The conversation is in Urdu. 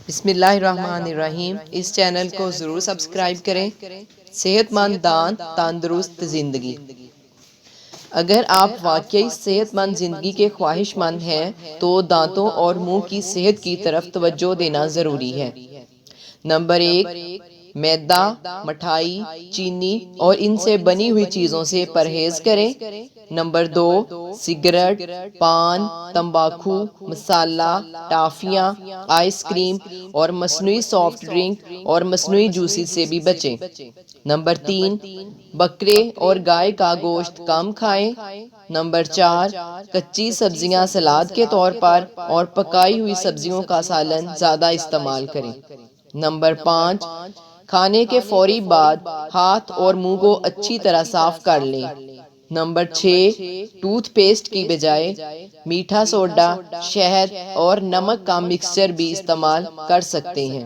بسم اللہ الرحمن الرحیم۔ اس چینل کو ضرور سبسکرائب کریں۔ صحت مند دانت تندرست زندگی۔ اگر آپ واقعی صحت مند زندگی کے خواہش مند ہیں تو دانتوں اور منہ کی صحت کی طرف توجہ دینا ضروری ہے۔ نمبر 1، میدا، مٹھائی، چینی اور ان سے بنی ہوئی چیزوں سے پرہیز کریں۔ نمبر 2، سگریٹ، پان، تمباکو، مسالہ، ٹافیاں، آئس کریم اور مصنوعی سافٹ ڈرنک اور مصنوعی جوسز سے بھی بچیں۔ نمبر 3، بکرے اور گائے کا گوشت کم کھائیں۔ نمبر 4، کچی سبزیاں سلاد کے طور پر اور پکائی ہوئی سبزیوں کا سالن زیادہ استعمال کریں۔ نمبر 5، کھانے کے فوری بعد ہاتھ اور منہ کو اچھی طرح صاف کر لیں۔ نمبر 6، ٹوتھ پیسٹ کی بجائے میٹھا سوڈا، شہد اور نمک کا مکسچر بھی استعمال کر سکتے ہیں۔